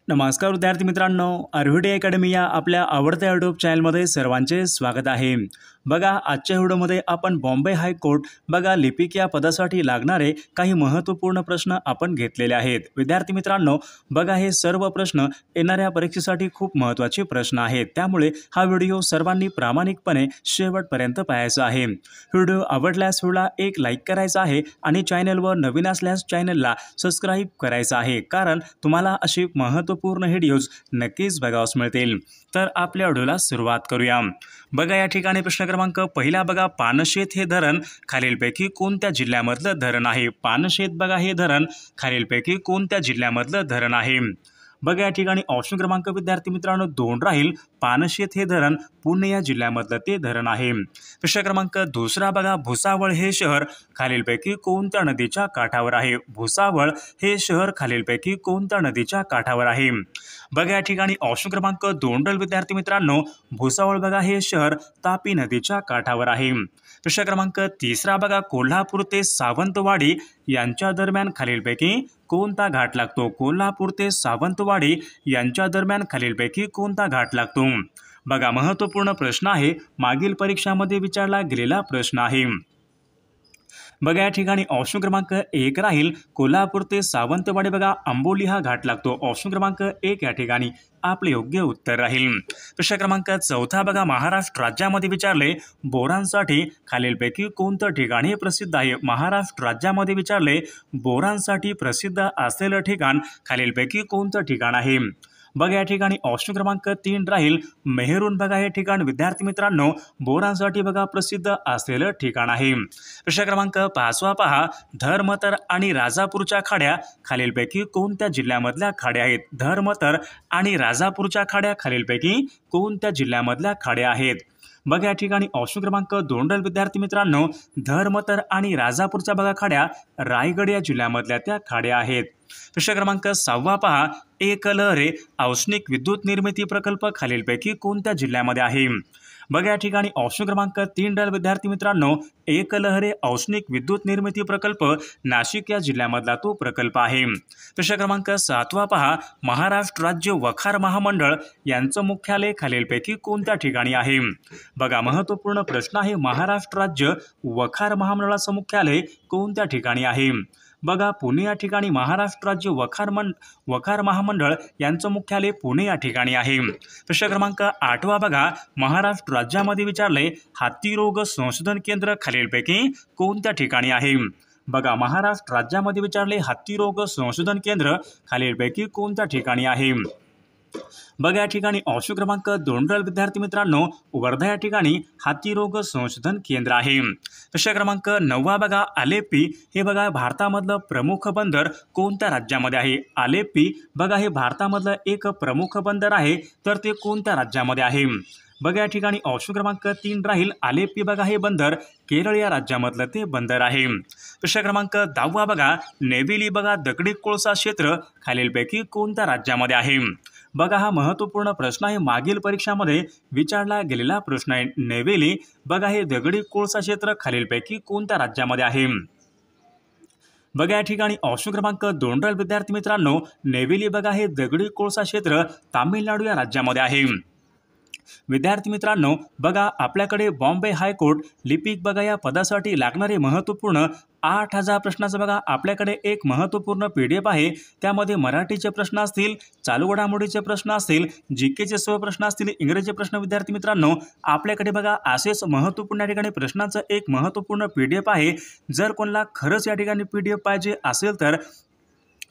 नमस्कार विद्यार्थी मित्रांनो, आर्व्हिडी अकॅडमी या आपल्या आवडत्या यूट्यूब चॅनलमध्ये सर्वांचे स्वागत आहे। बघा, आजच्या व्हिडिओमध्ये आपण बॉम्बे हायकोर्ट लिपिक या पदासाठी लागणारे काही महत्त्वपूर्ण प्रश्न आपण घेतलेले आहेत। विद्यार्थी मित्रांनो, बघा, हे सर्व प्रश्न येणाऱ्या परीक्षेसाठी खूप महत्त्वाचे प्रश्न आहेत, त्यामुळे हा व्हिडिओ सर्वांनी प्रामाणिकपणे शेवटपर्यंत पाहायचा आहे। व्हिडिओ आवडल्यास व्हिडिओला एक लाईक करायचा आहे आणि चॅनलवर नवीन असल्यास चॅनलला सबस्क्राईब करायचं आहे, कारण तुम्हाला अशी महत्त्वपूर्ण व्हिडिओज नक्कीच बघावयास मिळतील। तर आपल्या व्हिडिओला सुरुवात करूया। बघा, या ठिकाणी प्रश्न क्रमांक पहिला बघा, पानशेत हे धरण खालीलपैकी कोणत्या जिल्ह्यामधलं धरण आहे? पानशेत बघा, हे धरण खालीलपैकी कोणत्या जिल्ह्यामधलं धरण आहे? बघा, या ठिकाणी ऑप्शन क्रमांक विद्यार्थी मित्रांनो 2 राहील। पानशेत हे धरण पुणे या जिल्ह्यामधलं ते धरण आहे। प्रश्न क्रमांक दुसरा बघा, भुसावळ हे शहर खालीलपैकी कोणत्या नदीच्या काठावर आहे? भुसावळ हे शहर खालीलपैकी कोणत्या नदीच्या काठावर आहे? बघा, या ठिकाणी ऑप्शन क्रमांक 2 राहील विद्यार्थी मित्रांनो, भुसावळ बघा, हे शहर तापी नदीच्या काठावर आहे। प्रश्न क्रमांक तिसरा बघा, कोल्हापूर ते सावंतवाडी यांच्या दरम्यान खालीलपैकी कोणता घाट लागतो? कोल्हापूर ते सावंतवाडी यांच्या दरम्यान खालीलपैकी कोणता घाट लागतो? बघा, महत्त्वपूर्ण प्रश्न आहे, मागील परीक्षामध्ये विचारला गेलेला प्रश्न आहे। बघा, या ठिकाणी ऑप्शन क्रमांक 1 राहील, कोल्हापूर ते सावंतवाडी बघा आंबोली हा घाट लागतो। ऑप्शन क्रमांक 1 या ठिकाणी आपले योग्य उत्तर राहील। प्रश्न क्रमांक चौथा बघा, महाराष्ट्र राज्यामध्ये विचारले, बोरांसाठी खालीलपैकी कोणतं ठिकाण हे प्रसिद्ध आहे? महाराष्ट्र राज्यामध्ये विचारले, बोरांसाठी प्रसिद्ध असलेलं ठिकाण खालीलपैकी कोणतं ठिकाण आहे? बघा, या ठिकाणी ऑप्शन क्रमांक 3 राहील, मेहरून बघा, हे ठिकाण विद्यार्थी मित्रांनो बोरांसाठी बघा प्रसिद्ध असलेलं ठिकाण आहे। प्रश्न क्रमांक 5 पहा, धर्मतर आणि राजापूरच्या खाड्या खालीलपैकी कोणत्या जिल्ह्यामधल्या खाड्या आहेत? धर्मतर आणि राजापूरच्या खाड्या खालीलपैकी कोणत्या जिल्ह्यामधल्या खाड्या आहेत? बघा, या ठिकाणी ऑप्शन क्रमांक 2 विद्यार्थी मित्रांनो, धर्मतर आणि राजापूरच्या बघा खाड्या रायगड या जिल्ह्यामधल्या त्या खाड्या आहेत। प्रश्न क्रमांक 6 पहा, एकलहरे औष्णिक विद्युत निर्मिती प्रकल्प खालीलपैकी कोणत्या जिल्ह्यामध्ये आहे? बघा, या ठिकाणी ऑप्शन क्रमांक 3 विद्यार्थी मित्रांनो, एकलहरे औष्णिक विद्युत निर्मिती प्रकल्प नाशिक या जिल्ह्यामधला तो प्रकल्प आहे। प्रश्न क्रमांक 7 पहा, महाराष्ट्र राज्य वखार महामंडळ यांचं मुख्यालय खालीलपैकी कोणत्या ठिकाणी आहे? बघा, महत्त्वपूर्ण प्रश्न आहे, महाराष्ट्र राज्य वखार महामंडळाचं मुख्यालय कोणत्या ठिकाणी आहे? बघा, पुणे या ठिकाणी महाराष्ट्र राज्य वखार महामंडळ यांचं मुख्यालय पुणे या ठिकाणी आहे। प्रश्न क्रमांक 8 बघा, महाराष्ट्र राज्यामध्ये विचारले, हातीरोग संशोधन केंद्र खालीलपैकी कोणत्या ठिकाणी आहे? बघा, महाराष्ट्र राज्यामध्ये विचारले, हातीरोग संशोधन केंद्र खालीलपैकी कोणत्या ठिकाणी आहे? बघा, या ठिकाणी ऑप्शन क्रमांक 2 विद्यार्थी मित्रांनो, वर्धा या ठिकाणी हातीरोग संशोधन केंद्र आहे। प्रश्न क्रमांक 9 बघा, आलेप्पी हे बघा भारतामधलं प्रमुख बंदर कोणत्या राज्यामध्ये आहे? आलेप्पी बघा, हे भारतामधलं एक प्रमुख बंदर आहे, तर ते कोणत्या राज्यामध्ये आहे? बघा, या ठिकाणी ऑप्शन क्रमांक 3 राहील, आलेप्पी बघा, हे बंदर केरळ या राज्यामधलं ते बंदर आहे। प्रश्न क्रमांक 10 बघा, नेवेली बघा दगडी कोळसा क्षेत्र खालीलपैकी कोणत्या राज्यामध्ये आहे? बघा, हा महत्त्वपूर्ण प्रश्न आहे, मागील परीक्षामध्ये विचारला गेलेला प्रश्न आहे। नेवेली बघा, हे दगडी कोळसा क्षेत्र खालीलपैकी कोणत्या राज्यामध्ये आहे? बघा, या ठिकाणी ऑप्शन क्रमांक 2 विद्यार्थी मित्रांनो, नेवेली बघा, हे दगडी कोळसा क्षेत्र तामिळनाडू या राज्यामध्ये आहे। विद्यार्थी मित्रांनो, बघा, आपल्याकडे बॉम्बे हायकोर्ट लिपिक बघा या पदासाठी लागणारे महत्त्वपूर्ण 8000 प्रश्नाचं बघा आपल्याकडे एक महत्त्वपूर्ण PDF आहे। त्यामध्ये मराठीचे प्रश्न असतील, चालू घडामोडीचे प्रश्न असतील, जीकेचे सर्व प्रश्न असतील, इंग्रजी प्रश्न विद्यार्थी मित्रांनो आपल्याकडे बघा असेच महत्त्वपूर्ण या ठिकाणी प्रश्नांचं एक महत्त्वपूर्ण PDF आहे। जर कोणाला खरंच या ठिकाणी PDF पाहिजे असेल तर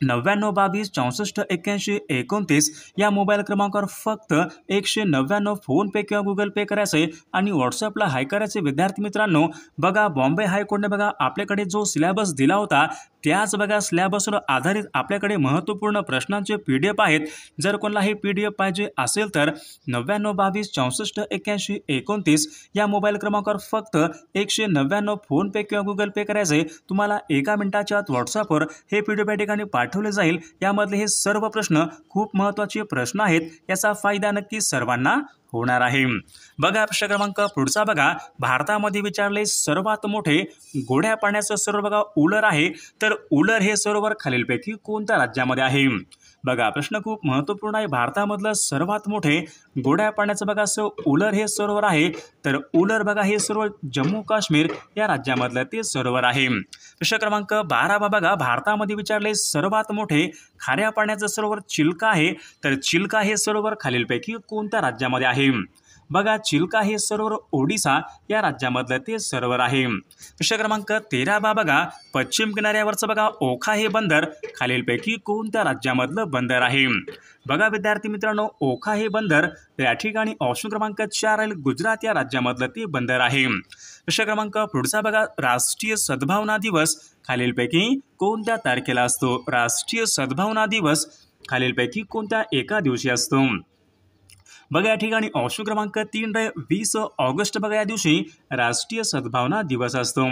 99 22 64 81 29 या मोबाईल क्रमांकावर फक्त 199 फोनपे किंवा गुगल पे करायचे आणि व्हॉट्सअपला हाय करायचे। विद्यार्थी मित्रांनो, बघा, बॉम्बे हायकोर्टने बघा आपल्याकडे जो सिलेबस दिला होता त्याच बघा सिलेबसवर आधारित आपल्याकडे महत्त्वपूर्ण प्रश्नांचे PDF आहेत। जर कोणाला हे PDF पाहिजे असेल तर 99 22 64 81 29 या मोबाईल क्रमांकावर फक्त 199 फोनपे किंवा गुगल पे करायचे। तुम्हाला 1 मिनिटाच्या आत व्हॉट्सअपवर हे PDF या ठिकाणी पाठवले जाईल। यामधले हे सर्व प्रश्न खूप महत्त्वाचे प्रश्न आहेत, याचा फायदा नक्की सर्वांना होणार आहे। बघा, प्रश्न क्रमांक पुढचा बघा, भारतामध्ये विचारले, सर्वात मोठे गोड्या पाण्याचं सरोवर बघा उलर आहे, तर उलर हे सरोवर खालीलपैकी कोणत्या राज्यामध्ये आहे? बघा प्रश्न खूप महत्त्वपूर्ण आहे. भारतामधलं सर्वात मोठे गोड्या पाण्याचं बघा असं उलर हे सरोवर आहे. तर उलर बघा हे सरोवर जम्मू काश्मीर या राज्यामधलं ते सरोवर आहे. प्रश्न क्रमांक 12 बघा भारतामध्ये विचारले सर्वात मोठे खाऱ्या पाण्याचं सरोवर चिल्का आहे. तर चिल्का हे सरोवर खालीलपैकी कोणत्या राज्यामध्ये आहे? बघा चिल्का हे सरोवर ओडिसा या राज्यामधलं ते सरोवर आहे. प्रश्न क्रमांक 13 बघा पश्चिम किनाऱ्यावरचं बघा ओखा हे बंदर खालीलपैकी कोणत्या राज्यामधलं बंदर आहे? बघा विद्यार्थी मित्रांनो ओखा हे बंदर या ठिकाणी ऑप्शन क्रमांक 4 राहील गुजरात या राज्यामधलं ते बंदर आहे. प्रश्न क्रमांक पुढचा बघा राष्ट्रीय सद्भावना दिवस खालीलपैकी कोणत्या तारखेला असतो? राष्ट्रीय सद्भावना दिवस खालीलपैकी कोणत्या एका दिवशी असतो? बघा या ठिकाणी ऑप्शन क्रमांक 3 रे 20 ऑगस्ट बघा या दिवशी राष्ट्रीय सद्भावना दिवस असतो.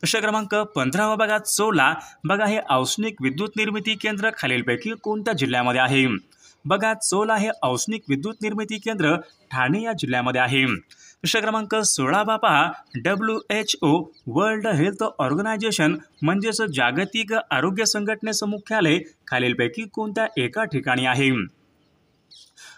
प्रश्न क्रमांक 15 बघा चोला बघा हे औष्णिक विद्युत निर्मिती केंद्र खालीलपैकी कोणत्या जिल्ह्यामध्ये आहे? बघा चोला हे औष्णिक विद्युत निर्मिती केंद्र ठाणे या जिल्ह्यामध्ये आहे. प्रश्न क्रमांक 16 पहा WHO वर्ल्ड हेल्थ ऑर्गनायझेशन म्हणजेच जागतिक आरोग्य संघटनेचं मुख्यालय खालीलपैकी कोणत्या एका ठिकाणी आहे?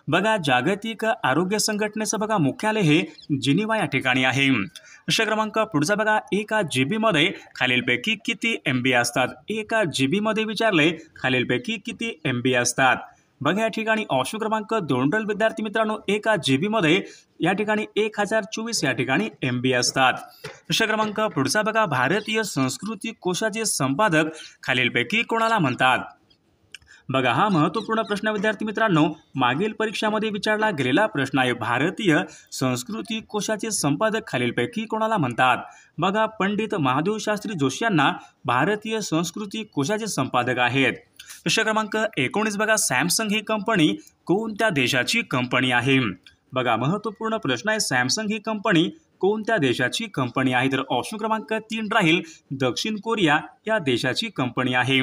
बघा जागतिक आरोग्य संघटनेचं बघा मुख्यालय हे जिनिव्हा या ठिकाणी आहे. प्रश्न क्रमांक पुढचा बघा एका GB मध्ये खालीलपैकी किती MB असतात? एका GB मध्ये विचारले खालीलपैकी किती MB असतात? बघा या ठिकाणी ऑप्शन क्रमांक 2 राहील विद्यार्थी मित्रांनो एका GB मध्ये या ठिकाणी 1024 या ठिकाणी MB असतात. प्रश्न क्रमांक पुढचा बघा भारतीय संस्कृती कोशाचे संपादक खालीलपैकी कोणाला म्हणतात? बघा हा महत्त्वपूर्ण प्रश्न विद्यार्थी मित्रांनो मागील परीक्षामध्ये विचारला गेलेला प्रश्न आहे. भारतीय संस्कृती कोशाचे संपादक खालीलपैकी कोणाला म्हणतात? बघा पंडित महादेव शास्त्री जोशी यांना भारतीय संस्कृती कोशाचे संपादक आहेत. प्रश्न क्रमांक 19 बघा सॅमसंग ही कंपनी कोणत्या देशाची कंपनी आहे? बघा महत्त्वपूर्ण प्रश्न आहे. सॅमसंग ही कंपनी कोणत्या देशाची कंपनी आहे? तर ऑप्शन क्रमांक 3 राहील दक्षिण कोरिया या देशाची कंपनी आहे.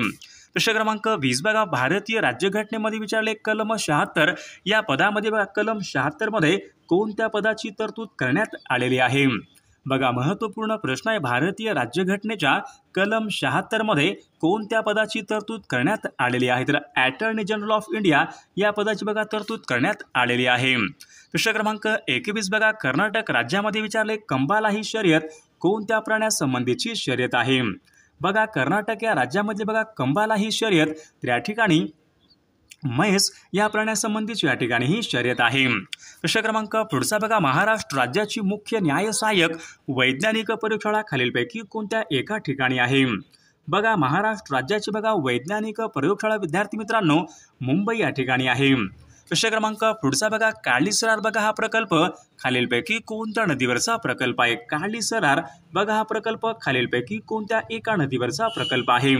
प्रश्न क्रमांक 20 बघा भारतीय राज्यघटनेमध्ये विचारले कलम 76 या पदामध्ये बघा कलम 76 मध्ये कोणत्या पदाची तरतूद करण्यात आलेली आहे? बघा महत्त्वपूर्ण प्रश्न आहे. भारतीय राज्यघटनेच्या कलम 76 मध्ये कोणत्या पदाची तरतूद करण्यात आलेली आहे? तर अटॉर्नी जनरल ऑफ इंडिया या पदाची बघा तरतूद करण्यात आलेली आहे. प्रश्न क्रमांक 21 बघा कर्नाटक राज्यामध्ये विचारले कंबाला ही शर्यत कोणत्या प्राण्यासंबंधीची शर्यत आहे? बघा कर्नाटक या राज्यामध्ये बघा कंबाला ही शर्यत त्या ठिकाणी म्हैस या प्राण्यासंबंधीची या ठिकाणी ही शर्यत आहे. प्रश्न क्रमांक पुढचा बघा महाराष्ट्र राज्याची मुख्य न्याय सहाय्यक वैज्ञानिक प्रयोगशाळा खालीलपैकी कोणत्या एका ठिकाणी आहे? बघा महाराष्ट्र राज्याची बघा वैज्ञानिक प्रयोगशाळा विद्यार्थी मित्रांनो मुंबई या ठिकाणी आहे. प्रश्न क्रमांक पुढचा बघा कालीसरार बघा हा प्रकल्प खालीलपैकी कोणत्या नदीवरचा प्रकल्प आहे? कालीसरार बघा हा प्रकल्प खालीलपैकी कोणत्या एका नदीवरचा प्रकल्प आहे?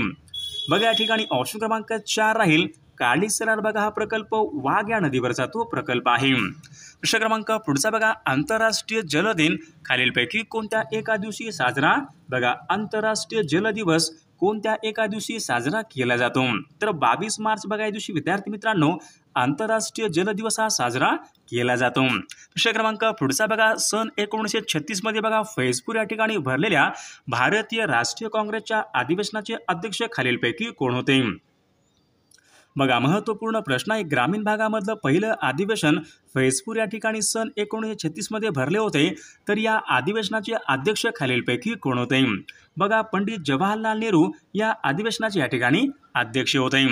बघा या ठिकाणी ऑप्शन क्रमांक 4 राहील कालीसरार बघा हा प्रकल्प वाघ या नदीवरचा तो प्रकल्प आहे. प्रश्न क्रमांक पुढचा बघा आंतरराष्ट्रीय जल दिन खालीलपैकी कोणत्या एका दिवशी साजरा बघा आंतरराष्ट्रीय जल दिवस कोणत्या एका दिवशी साजरा केला जातो? तर 22 मार्च बघा या दिवशी विद्यार्थी मित्रांनो आंतरराष्ट्रीय जल दिवस हा साजरा केला जातो. प्रश्न क्रमांक पुढचा बघा सन 1936 मध्ये बघा फैजपूर या ठिकाणी भरलेल्या भारतीय राष्ट्रीय काँग्रेसच्या अधिवेशनाचे अध्यक्ष खालीलपैकी कोण होते? बघा महत्त्वपूर्ण प्रश्न आहे. ग्रामीण भागामधलं पहिलं अधिवेशन फैजपूर या ठिकाणी सन 1936 मध्ये भरले होते. तर या अधिवेशनाचे अध्यक्ष खालीलपैकी कोण होते? बघा पंडित जवाहरलाल नेहरू या अधिवेशनाचे या ठिकाणी अध्यक्ष होते.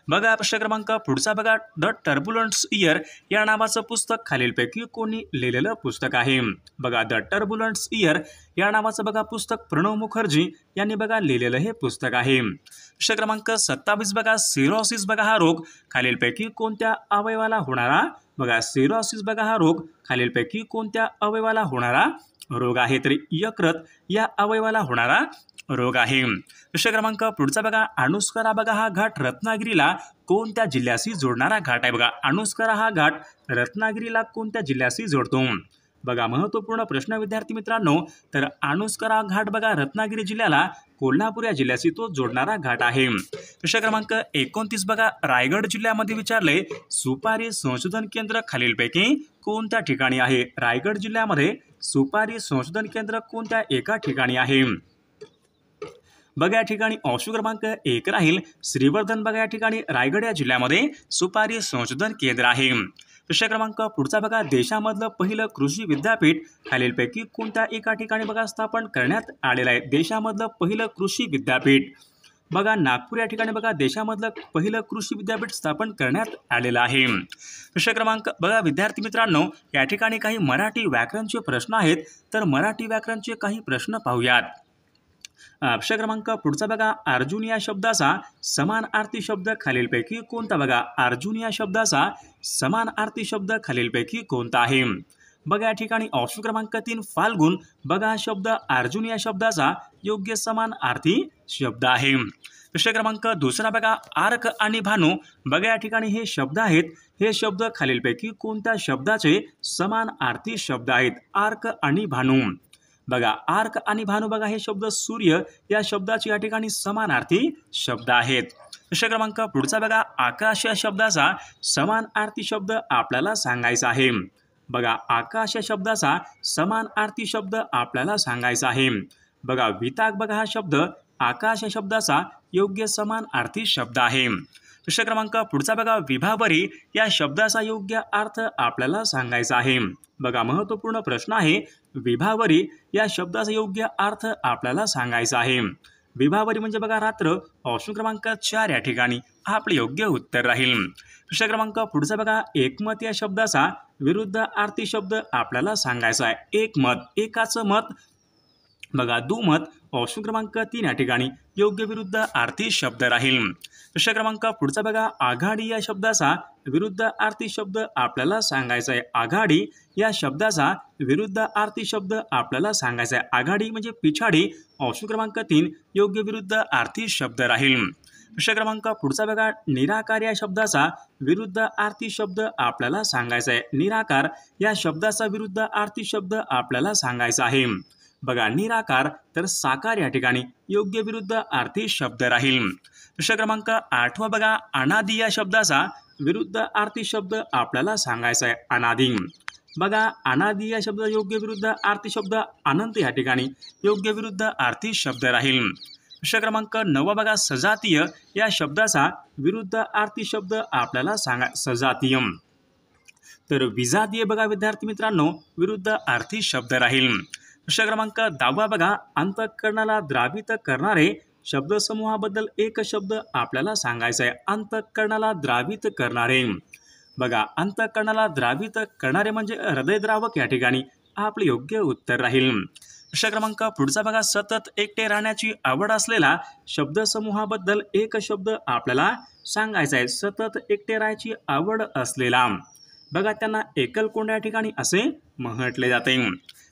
बघा प्रश्न क्रमांक पुढचा बघा द टर्ब्युलंट्स इयर या नावाचं पुस्तक खालीलपैकी कोणी लिहिलेलं पुस्तक आहे? बघा द टर्ब्युलंट्स इयर या नावाचं बघा पुस्तक प्रणव मुखर्जी यांनी बघा लिहिलेलं हे पुस्तक आहे. प्रश्न क्रमांक 27 बघा सिरोसिस बघा हा रोग खालीलपैकी कोणत्या अवयवाला होणारा बघा सिरोसिस बघा हा रोग खालीलपैकी कोणत्या अवयवाला होणारा रोग आहे? तर यकृत या अवयवाला होणारा रोग आहे. प्रश्न क्रमांक पुढचा बघा अणुस्करा बघा हा घाट रत्नागिरीला कोणत्या जिल्ह्याशी जोडणारा घाट आहे? बघा अणुस्करा हा घाट रत्नागिरीला कोणत्या जिल्ह्याशी जोडतो? बघा महत्त्वपूर्ण प्रश्न विद्यार्थी मित्रांनो तर अणुस्करा घाट बघा रत्नागिरी जिल्ह्याला कोल्हापूर या जिल्ह्याशी तो जोडणारा घाट आहे. प्रश्न क्रमांक 29 बघा रायगड जिल्ह्यामध्ये विचारले सुपारी संशोधन केंद्र खालीलपैकी कोणत्या ठिकाणी आहे? रायगड जिल्ह्यामध्ये सुपारी संशोधन केंद्र कोणत्या एका ठिकाणी आहे? बघा या ठिकाणी ऑप्शन क्रमांक 1 राहील श्रीवर्धन. बघा या ठिकाणी रायगड या जिल्ह्यामध्ये सुपारी संशोधन केंद्र आहे. प्रश्न क्रमांक पुढचा बघा, देशामधलं पहिलं कृषी विद्यापीठ खालीलपैकी कोणत्या एका ठिकाणी बघा स्थापन करण्यात आलेलं आहे. देशामधलं पहिलं कृषी विद्यापीठ बघा नागपूर या ठिकाणी बघा देशामधलं पहिलं कृषी विद्यापीठ स्थापन करण्यात आलेलं आहे. प्रश्न क्रमांक बघा विद्यार्थी मित्रांनो, या ठिकाणी काही मराठी व्याकरणचे प्रश्न आहेत, तर मराठी व्याकरणचे काही प्रश्न पाहूयात. प्रश्न क्रमांक पुढचा बघा, अर्जुन या शब्दाचा समानार्थी शब्द खालीलपैकी कोणता. बघा अर्जुन या शब्दाचा समानार्थी शब्द खालीलपैकी कोणता आहे. बघा या ठिकाणी ऑप्शन क्रमांक 3 फाल्गुन. बघा हा शब्द अर्जुन या शब्दाचा योग्य समानार्थी शब्द आहे. प्रश्न क्रमांक दुसरा बघा, आर्क आणि भानू. बघा या ठिकाणी हे शब्द आहेत, हे शब्द खालीलपैकी कोणत्या शब्दाचे समानार्थी शब्द आहेत. आर्क आणि भानू. बघा आर्क आणि भानू बघा हे शब्द सूर्य या शब्दाचे या ठिकाणी समानार्थी शब्द आहेत. प्रश्न क्रमांक पुढचा बघा, आकाश या शब्दाचा समानार्थी शब्द आपल्याला सांगायचा आहे. बघा आकाश या शब्दाचा समानार्थी शब्द आपल्याला सांगायचा आहे. बघा विताक. बघा हा शब्द आकाश या शब्दाचा योग्य समानार्थी शब्द आहे. प्रश्न क्रमांक पुढचा बघा, विभावरी या शब्दाचा योग्य अर्थ आपल्याला सांगायचा आहे. बघा महत्त्वपूर्ण प्रश्न आहे. विभावरी या शब्दाचा योग्य अर्थ आपल्याला सांगायचा आहे. विभावरी म्हणजे बघा रात्र. ऑप्शन क्रमांक 4 या ठिकाणी आपले योग्य उत्तर राहील. प्रश्न क्रमांक पुढचा बघा, एकमत या शब्दाचा विरुद्धार्थी शब्द आपल्याला सांगायचा आहे. एकमत, एकाचं मत. बघा दुमत. ऑप्शन क्रमांक 3 या ठिकाणी योग्य विरुद्धार्थी शब्द राहील. प्रश्न क्रमांक पुढचा बघा, आघाडी या शब्दाचा विरुद्धार्थी शब्द आपल्याला सांगायचा आहे. आघाडी या शब्दाचा विरुद्धार्थी शब्द आपल्याला सांगायचा आहे. आघाडी म्हणजे पिछाडी. ऑप्शन क्रमांक 3 योग्य विरुद्धार्थी शब्द राहील. प्रश्न क्रमांक पुढचा बघा, निराकार या शब्दाचा विरुद्धार्थी शब्द आपल्याला सांगायचा आहे. निराकार या शब्दाचा विरुद्धार्थी शब्द आपल्याला सांगायचा आहे. बघा निराकार तर साकार या ठिकाणी योग्य विरुद्धार्थी शब्द राहील. प्रश्न क्रमांक 8 बघा, अनादी या शब्दाचा विरुद्धार्थी शब्द आपल्याला सांगायचा आहे. अनादी. बघा अनादी या शब्दाचा योग्य विरुद्धार्थी शब्द अनंत या ठिकाणी योग्य विरुद्धार्थी शब्द राहील. प्रश्न क्रमांक 9 बघा, सजातीय या शब्दाचा विरुद्धार्थी शब्द आपल्याला सांगा. सजातीय. तर विजातीय बघा विद्यार्थी मित्रांनो विरुद्धार्थी शब्द राहील. प्रश्न क्रमांक 10 बघा, अंतःकरणाला द्रावित करणारे शब्दसमूहाबद्दल एक शब्द आपल्याला सांगायचा आहे. अंतःकरणाला द्रावित करणारे. बघा अंतःकरणाला द्रावित करणारे म्हणजे हृदयद्रावक या ठिकाणी आपले योग्य उत्तर राहील. प्रश्न क्रमांक पुढचा बघा, सतत एकटे राहण्याची आवड असलेला शब्दसमूहाबद्दल एक शब्द आपल्याला सांगायचा आहे. सतत एकटे राहायची आवड असलेला. बघा त्यांना एकलकोंड या ठिकाणी असे म्हटले जाते.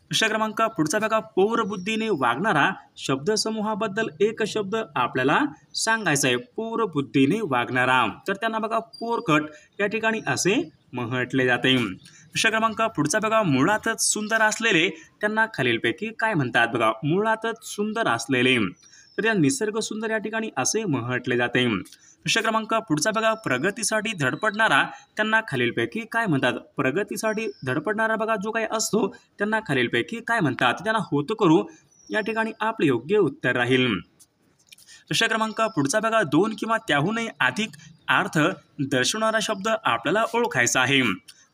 प्रश्न क्रमांक पुढचा बघा, पौरबुद्धीने वागणारा शब्दसमूहाबद्दल एक शब्द आपल्याला सांगायचा आहे. पौरबुद्धीने वागणारा. तर त्यांना बघा पोरकट या ठिकाणी असे म्हटले जाते. प्रश्न क्रमांक पुढचा बघा, मुळातच सुंदर असलेले त्यांना खालीलपैकी काय म्हणतात. बघा मुळातच सुंदर असलेले तर या निसर्ग सुंदर या ठिकाणी असे म्हटले जाते. प्रश्न क्रमांक पुढचा बघा, प्रगतीसाठी धडपडणारा त्यांना खालीलपैकी काय म्हणतात. प्रगतीसाठी धडपडणारा बघा जो काही असतो त्यांना खालीलपैकी काय म्हणतात. त्यांना होतकरू या ठिकाणी आपले योग्य उत्तर राहील. प्रश्न क्रमांक पुढचा बघा, 2 किंवा त्याहूनही अधिक अर्थ दर्शवणारा शब्द आपल्याला ओळखायचा आहे.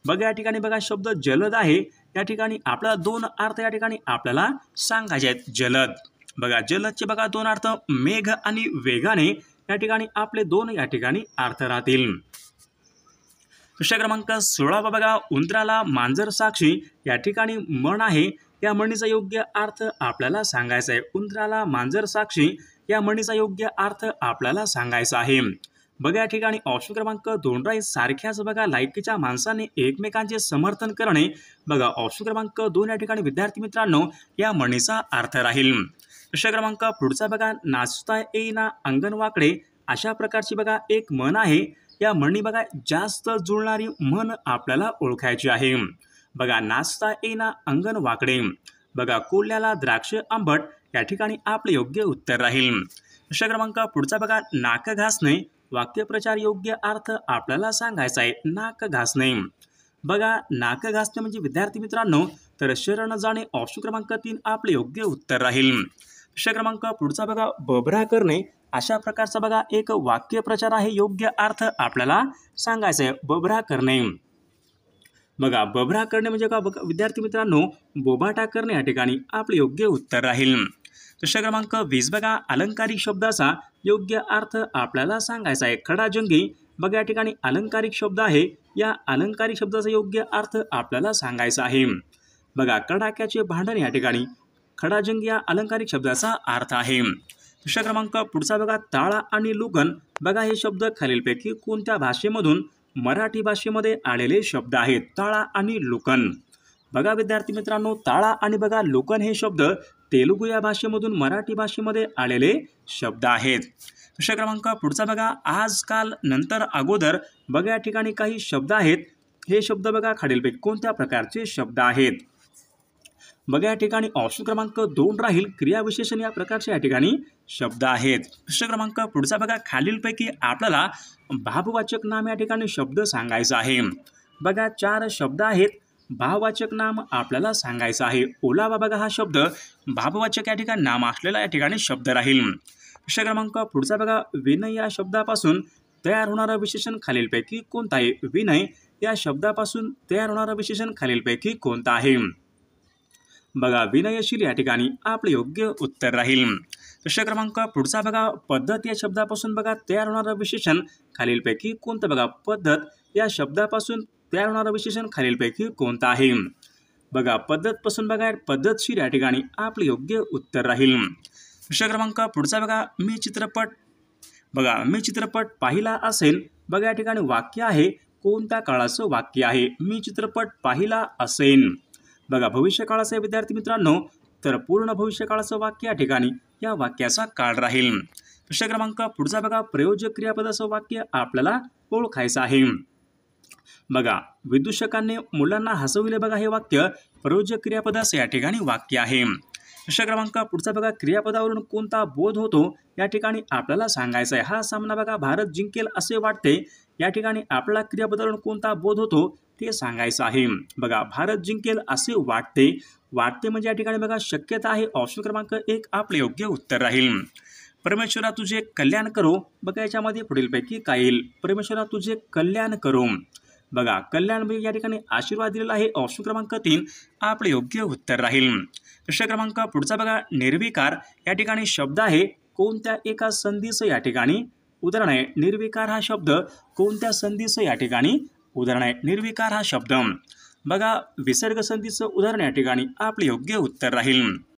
बघा या ठिकाणी बघा शब्द जलद आहे. या ठिकाणी आपल्याला 2 अर्थ या ठिकाणी आपल्याला सांगायचे आहेत. जलद. बघा जलदचे बघा 2 अर्थ मेघ आणि वेगाने या ठिकाणी आपले 2 या ठिकाणी अर्थ राहतील. प्रश्न क्रमांक 16 बघा, उंदराला मांजर साक्षी या ठिकाणी म्हण आहे. या म्हणीचा योग्य अर्थ आपल्याला सांगायचा आहे. उंदराला मांजर साक्षी या म्हणीचा योग्य अर्थ आपल्याला सांगायचा आहे. बघा या ठिकाणी ऑप्शन क्रमांक 2 राहील. सारख्याच बघा लायकीच्या माणसाने एकमेकांचे समर्थन करणे. बघा ऑप्शन क्रमांक 2 या ठिकाणी विद्यार्थी मित्रांनो या म्हणीचा अर्थ राहील. प्रश्न क्रमांक पुढचा बघा, नाचता येईना अंगण वाकडे अशा प्रकारची बघा एक म्हण आहे. या म्हणी बघा जास्त जुळणारी म्हण आपल्याला ओळखायची आहे. बघा नाचता येईना अंगण वाकडे. बघा कोल्ह्याला द्राक्ष आंबट या ठिकाणी आपले योग्य उत्तर राहील. प्रश्न क्रमांक पुढचा बघा, नाक घासणे वाक्यप्रचार योग्य अर्थ आपल्याला सांगायचा आहे. नाक घासणे. बघा नाक घासणे म्हणजे विद्यार्थी मित्रांनो तर शरण जाणे. ऑप्शन क्रमांक 3 आपले योग्य उत्तर राहील. प्रश्न क्रमांक पुढचा बघा, बभरा करणे अशा प्रकारचा बघा एक वाक्यप्रचार आहे. योग्य अर्थ आपल्याला सांगायचा आहे. बभरा करणे. बघा बभरा करणे म्हणजे का बघा विद्यार्थी मित्रांनो, बोबाटा करणे या ठिकाणी आपले योग्य उत्तर राहील. प्रश्न क्रमांक 20 बघा, अलंकारिक शब्दाचा योग्य अर्थ आपल्याला सांगायचा आहे. खडाजंगी बघा या ठिकाणी अलंकारिक शब्द आहे. या अलंकारिक शब्दाचा योग्य अर्थ आपल्याला सांगायचा आहे. बघा कडाक्याचे भांडण या ठिकाणी खडाजंगी या अलंकारिक शब्दाचा अर्थ आहे. प्रश्न क्रमांक पुढचा बघा, ताळा आणि लुगन बघा हे शब्द खालीलपैकी कोणत्या भाषेमधून मराठी भाषेमध्ये आलेले शब्द आहेत. ताळा आणि लुकन. बघा विद्यार्थी मित्रांनो, ताळा आणि बघा लुकन हे शब्द तेलुगू या भाषेमधून मराठी भाषेमध्ये आलेले शब्द आहेत. प्रश्न क्रमांक पुढचा बघा, आजकाल नंतर अगोदर बघा या ठिकाणी काही शब्द आहेत. हे शब्द बघा खालीलपैकी कोणत्या प्रकारचे शब्द आहेत. बघा या ठिकाणी ऑप्शन क्रमांक 2 राहील. क्रियाविशेषण या प्रकारचे या ठिकाणी शब्द आहेत. प्रश्न क्रमांक पुढचा बघा, खालीलपैकी आपल्याला भाववाचक नाम या ठिकाणी शब्द सांगायचा आहे. बघा 4 शब्द आहेत. भाववाचक नाम आपल्याला सांगायचं आहे. ओलावा बघा हा शब्द भाववाचक या ठिकाणी नाम असलेला या ठिकाणी शब्द राहील. प्रश्न क्रमांक पुढचा बघा, विनय या शब्दापासून तयार होणारं विशेषण खालीलपैकी कोणतं आहे. विनय या शब्दापासून तयार होणारं विशेषण खालीलपैकी कोणतं आहे. बघा विनयशील या ठिकाणी आपले योग्य उत्तर राहील. प्रश्न क्रमांक पुढचा बघा, पद्धत या शब्दापासून बघा तयार होणारं विशेषण खालीलपैकी कोणतं. बघा पद्धत या शब्दापासून तयार होणारं विशेषण खालीलपैकी कोणतं आहे. बघा पद्धतपासून बघा पद्धतशीर या ठिकाणी आपले योग्य उत्तर राहील. प्रश्न क्रमांक पुढचा बघा, मी चित्रपट पाहिला असेल. बघा या ठिकाणी वाक्य आहे. कोणत्या काळाचं वाक्य आहे. मी चित्रपट पाहिला असेल. बघा भविष्यकाळाचं विद्यार्थी मित्रांनो, तर पूर्ण भविष्यकाळाचं वाक्य या ठिकाणी या वाक्याचा काळ राहील. प्रश्न क्रमांक पुढचा बघा, प्रयोजक क्रियापदाचं वाक्य आपल्याला ओळखायचं आहे. बघा विदूषकांनी मुलांना हसविले. बघा हे वाक्य प्रयोजक क्रियापदाचं या ठिकाणी वाक्य आहे. प्रश्न क्रमांक पुढचा बघा, क्रियापदावरून कोणता बोध होतो या ठिकाणी आपल्याला सांगायचं आहे. हा सामना बघा भारत जिंकेल असे वाटते. या ठिकाणी आपल्याला क्रियापदावरून कोणता बोध होतो ते सांगायचं आहे. बघा भारत जिंकेल असे वाटते. वाटते म्हणजे या ठिकाणी बघा शक्यता आहे. ऑप्शन क्रमांक 1 आपले योग्य उत्तर राहील. परमेश्वरा तुझे कल्याण करो. बघा याच्यामध्ये पुढीलपैकी काय येईल. परमेश्वरा तुझे कल्याण करो. बघा कल्याण या ठिकाणी आशीर्वाद दिलेला आहे. ऑप्शन क्रमांक 3 आपले योग्य उत्तर राहील. प्रश्न क्रमांक पुढचा बघा, निर्विकार या ठिकाणी शब्द आहे. कोणत्या एका संधीचं या ठिकाणी उदाहरण आहे. निर्विकार हा शब्द कोणत्या संधीचं या ठिकाणी उदाहरण आहे. निर्विकार हा शब्द बघा विसर्ग संधीचं उदाहरण या ठिकाणी आपले योग्य उत्तर राहील.